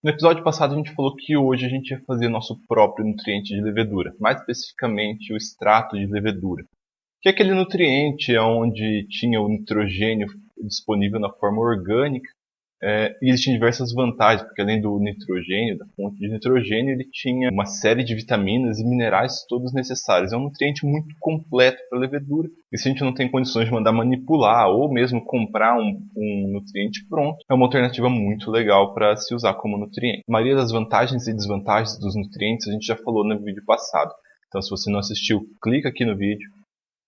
No episódio passado a gente falou que hoje a gente ia fazer nosso próprio nutriente de levedura, mais especificamente o extrato de levedura, que é aquele nutriente onde tinha o nitrogênio disponível na forma orgânica. E existem diversas vantagens, porque além do nitrogênio, da fonte de nitrogênio, ele tinha uma série de vitaminas e minerais todos necessários. É um nutriente muito completo para a levedura. E se a gente não tem condições de mandar manipular ou mesmo comprar um nutriente pronto, é uma alternativa muito legal para se usar como nutriente. A maioria das vantagens e desvantagens dos nutrientes a gente já falou no vídeo passado. Então se você não assistiu, clica aqui no vídeo.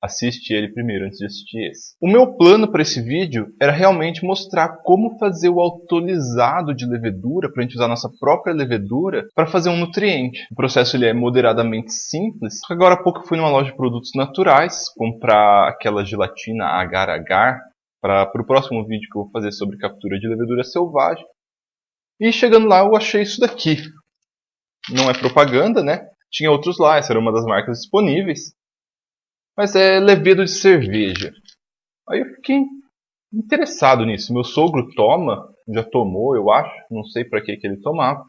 Assiste ele primeiro antes de assistir esse. O meu plano para esse vídeo era realmente mostrar como fazer o autolisado de levedura, para a gente usar a nossa própria levedura, para fazer um nutriente. O processo ele é moderadamente simples. Agora há pouco eu fui numa loja de produtos naturais, comprar aquela gelatina agar-agar, para o próximo vídeo que eu vou fazer sobre captura de levedura selvagem. E chegando lá eu achei isso daqui. Não é propaganda, né? Tinha outros lá, essa era uma das marcas disponíveis. Mas é levedo de cerveja. Aí eu fiquei interessado nisso. Meu sogro toma, já tomou, eu acho. Não sei para que ele tomava.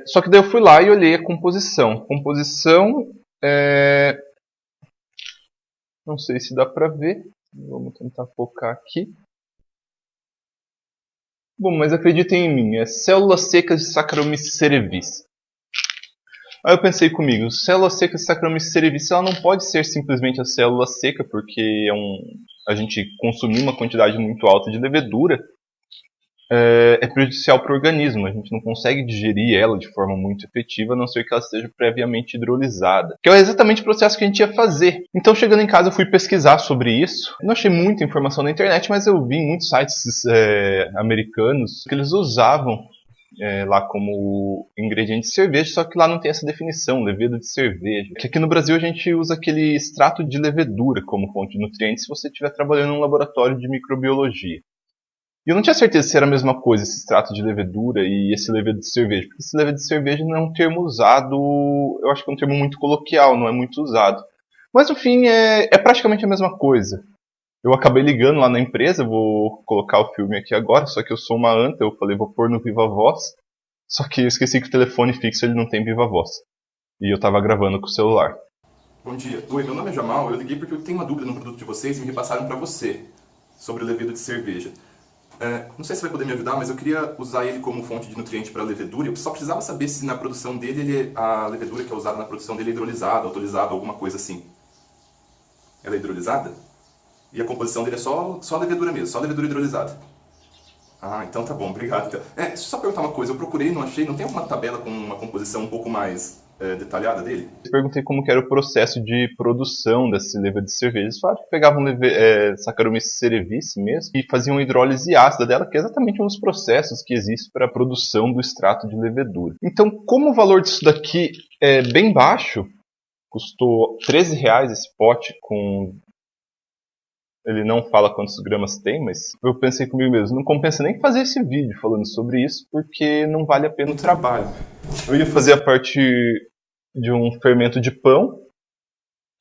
Só que daí eu fui lá e olhei a composição. Não sei se dá para ver. Vamos tentar focar aqui. Bom, mas acreditem em mim. É células secas de Saccharomyces cerevisiae. Aí eu pensei comigo, célula seca de Saccharomyces cerevisiae ela não pode ser simplesmente a célula seca, porque a gente consumir uma quantidade muito alta de levedura é prejudicial para o organismo. A gente não consegue digerir ela de forma muito efetiva, a não ser que ela esteja previamente hidrolisada. Que é exatamente o processo que a gente ia fazer. Então, chegando em casa, eu fui pesquisar sobre isso. Não achei muita informação na internet, mas eu vi em muitos sites americanos que eles usavam lá como ingrediente de cerveja, só que lá não tem essa definição, levedo de cerveja. Que aqui no Brasil a gente usa aquele extrato de levedura como fonte de nutrientes se você estiver trabalhando em um laboratório de microbiologia. E eu não tinha certeza se era a mesma coisa, esse extrato de levedura e esse levedo de cerveja, porque esse levedo de cerveja não é um termo usado, eu acho que é um termo muito coloquial, não é muito usado. Mas no fim é praticamente a mesma coisa. Eu acabei ligando lá na empresa, vou colocar o filme aqui agora, só que eu sou uma anta, eu falei vou pôr no Viva Voz, só que eu esqueci que o telefone fixo ele não tem Viva Voz. E eu tava gravando com o celular. Bom dia. Oi, meu nome é Jamal, eu liguei porque eu tenho uma dúvida no produto de vocês e me repassaram para você, sobre o levedo de cerveja. Não sei se vai poder me ajudar, mas eu queria usar ele como fonte de nutriente para a levedura. Eu só precisava saber se na produção dele, a levedura que é usada na produção dele é hidrolisada, autolisada, alguma coisa assim. Ela é hidrolisada? E a composição dele é só a levedura mesmo, só a levedura hidrolisada. Ah, então tá bom, obrigado. Então. Deixa eu só perguntar uma coisa, eu procurei, não achei, não tem alguma tabela com uma composição um pouco mais detalhada dele? Eu perguntei como que era o processo de produção desse levedo de cerveja. Eles falaram que pegavam Saccharomyces cerevisiae mesmo e faziam hidrólise ácida dela, que é exatamente um dos processos que existe para a produção do extrato de levedura. Então, como o valor disso daqui é bem baixo, custou R$13 esse pote com... Ele não fala quantos gramas tem, mas eu pensei comigo mesmo, não compensa nem fazer esse vídeo falando sobre isso, porque não vale a pena o trabalho. Eu ia fazer a partir de um fermento de pão,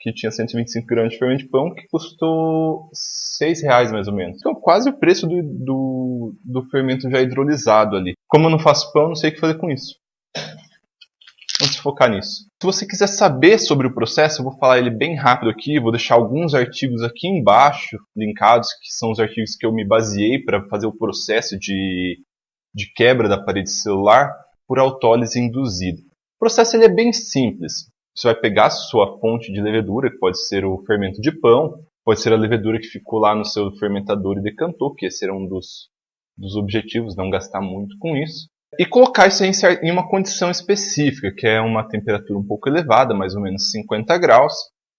que tinha 125 gramas de fermento de pão, que custou R$6 mais ou menos. Então quase o preço do fermento já hidrolisado ali. Como eu não faço pão, não sei o que fazer com isso. Vamos focar nisso. Se você quiser saber sobre o processo, eu vou falar ele bem rápido aqui, vou deixar alguns artigos aqui embaixo, linkados, que são os artigos que eu me baseei para fazer o processo de quebra da parede celular por autólise induzida. O processo ele é bem simples. Você vai pegar a sua fonte de levedura, que pode ser o fermento de pão, pode ser a levedura que ficou lá no seu fermentador e decantou, que esse era um dos objetivos, não gastar muito com isso. E colocar isso em uma condição específica, que é uma temperatura um pouco elevada, mais ou menos 50 graus,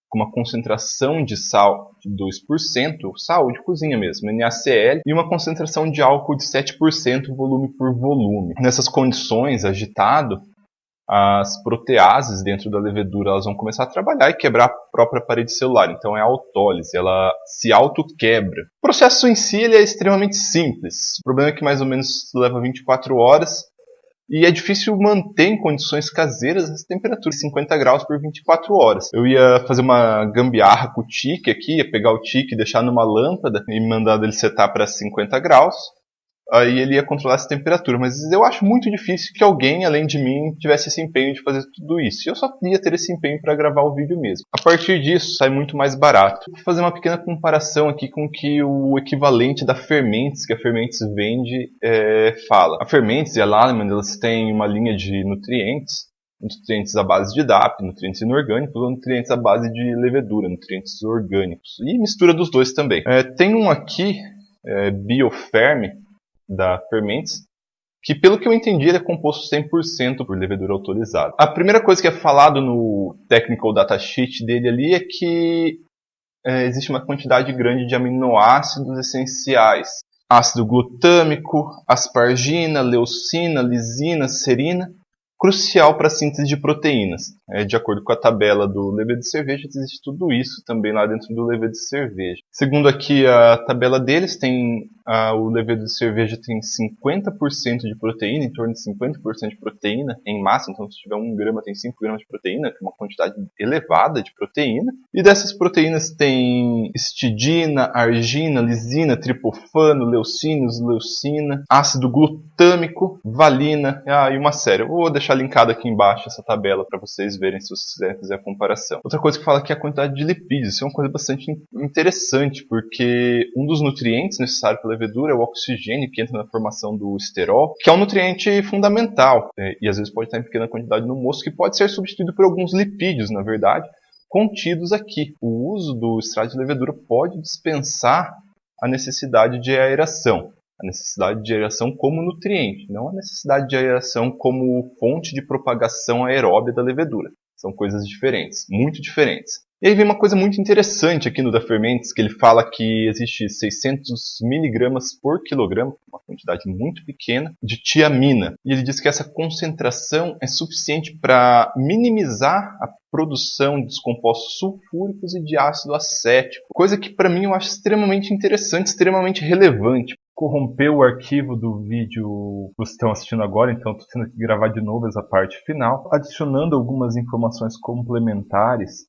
com uma concentração de sal de 2%, sal de cozinha mesmo, NaCl, e uma concentração de álcool de 7% volume por volume. Nessas condições, agitado, as proteases dentro da levedura elas vão começar a trabalhar e quebrar a própria parede celular. Então é a autólise, ela se auto-quebra. O processo em si ele é extremamente simples. O problema é que mais ou menos leva 24 horas e é difícil manter em condições caseiras essa temperatura de 50 graus por 24 horas. Eu ia fazer uma gambiarra com o tique aqui, ia pegar o tique e deixar numa lâmpada e mandar ele setar para 50 graus. aí ele ia controlar essa temperatura. Mas eu acho muito difícil que alguém, além de mim, tivesse esse empenho de fazer tudo isso. E eu só ia ter esse empenho para gravar o vídeo mesmo. A partir disso, sai muito mais barato. Vou fazer uma pequena comparação aqui com o que o equivalente da Fermentes, que a Fermentes vende, fala. A Fermentes e a Lallemand, elas têm uma linha de nutrientes à base de DAP, nutrientes inorgânicos, ou nutrientes à base de levedura, nutrientes orgânicos. E mistura dos dois também. Tem um aqui, Bioferm, da Fermentes, que pelo que eu entendi ele é composto 100% por levedura autorizada. A primeira coisa que é falado no Technical Datasheet dele ali é que existe uma quantidade grande de aminoácidos essenciais. Ácido glutâmico, aspargina, leucina, lisina, serina, crucial para a síntese de proteínas. De acordo com a tabela do levedura de cerveja, existe tudo isso também lá dentro do levedura de cerveja. Segundo aqui a tabela deles, o levedura de cerveja tem 50% de proteína, em torno de 50% de proteína em massa. Então, se tiver 1 grama, tem 5 gramas de proteína, que é uma quantidade elevada de proteína. E dessas proteínas tem histidina, argina, lisina, triptofano, leucina, ácido glutâmico, valina e uma série. Eu vou deixar linkado aqui embaixo essa tabela para vocês verem se você fizer a comparação. Outra coisa que fala aqui é a quantidade de lipídios. Isso é uma coisa bastante interessante, porque um dos nutrientes necessários para a levedura é o oxigênio, que entra na formação do esterol, que é um nutriente fundamental, e às vezes pode estar em pequena quantidade no mosto, que pode ser substituído por alguns lipídios, na verdade, contidos aqui. O uso do extrato de levedura pode dispensar a necessidade de aeração. A necessidade de aeração como nutriente, não a necessidade de aeração como fonte de propagação aeróbia da levedura. São coisas diferentes, muito diferentes. E aí vem uma coisa muito interessante aqui no da Fermentes, que ele fala que existe 600 miligramas por quilograma, uma quantidade muito pequena, de tiamina. E ele diz que essa concentração é suficiente para minimizar a produção dos compostos sulfúricos e de ácido acético. Coisa que para mim eu acho extremamente interessante, extremamente relevante. Corrompeu o arquivo do vídeo que vocês estão assistindo agora, então estou tendo que gravar de novo essa parte final, adicionando algumas informações complementares.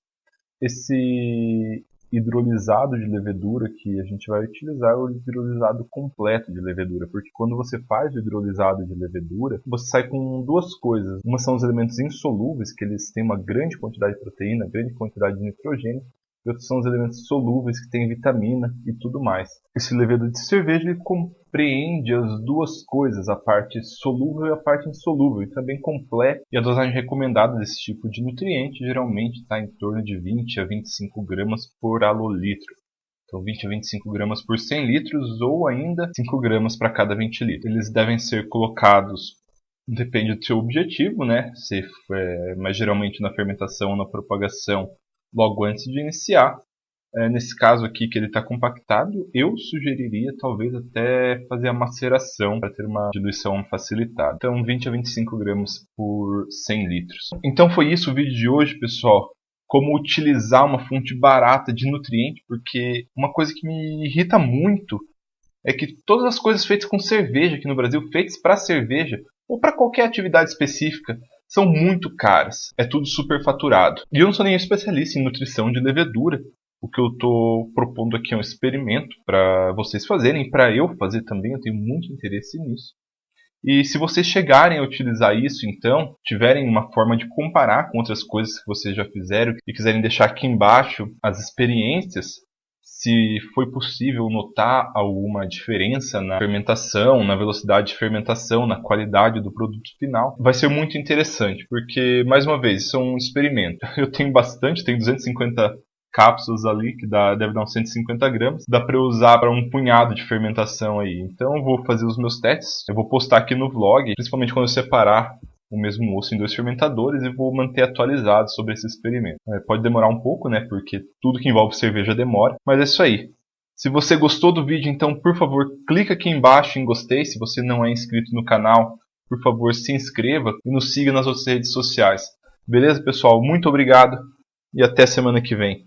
Esse hidrolisado de levedura que a gente vai utilizar é o hidrolisado completo de levedura, porque quando você faz o hidrolisado de levedura, você sai com duas coisas. Uma são os elementos insolúveis, que eles têm uma grande quantidade de proteína, grande quantidade de nitrogênio, e outros são os elementos solúveis, que têm vitamina e tudo mais. Esse levedura de cerveja ele compreende as duas coisas, a parte solúvel e a parte insolúvel, e também completa. E a dosagem recomendada desse tipo de nutriente geralmente está em torno de 20 a 25 gramas por alolitro. Então 20 a 25 gramas por 100 litros ou ainda 5 gramas para cada 20 litros. Eles devem ser colocados, depende do seu objetivo, né? Mas geralmente na fermentação ou na propagação, logo antes de iniciar. Nesse caso aqui que ele está compactado, eu sugeriria talvez até fazer a maceração para ter uma diluição facilitada. Então 20 a 25 gramas por 100 litros. Então foi isso o vídeo de hoje, pessoal. Como utilizar uma fonte barata de nutriente, porque uma coisa que me irrita muito é que todas as coisas feitas com cerveja aqui no Brasil, feitas para cerveja ou para qualquer atividade específica, são muito caras. É tudo superfaturado. E eu não sou nenhum especialista em nutrição de levedura. O que eu estou propondo aqui é um experimento para vocês fazerem, para eu fazer também. Eu tenho muito interesse nisso. E se vocês chegarem a utilizar isso, então, tiverem uma forma de comparar com outras coisas que vocês já fizeram e quiserem deixar aqui embaixo as experiências, se foi possível notar alguma diferença na fermentação, na velocidade de fermentação, na qualidade do produto final, vai ser muito interessante, porque, mais uma vez, isso é um experimento. Eu tenho bastante, tenho 250 cápsulas ali, que deve dar uns 150 gramas. Dá para eu usar para um punhado de fermentação aí. Então eu vou fazer os meus testes, eu vou postar aqui no vlog, principalmente quando eu separar o mesmo osso em 2 fermentadores, e vou manter atualizado sobre esse experimento. Pode demorar um pouco, né, porque tudo que envolve cerveja demora, mas é isso aí. Se você gostou do vídeo, então, por favor, clica aqui embaixo em gostei. Se você não é inscrito no canal, por favor, se inscreva e nos siga nas outras redes sociais. Beleza, pessoal? Muito obrigado e até semana que vem.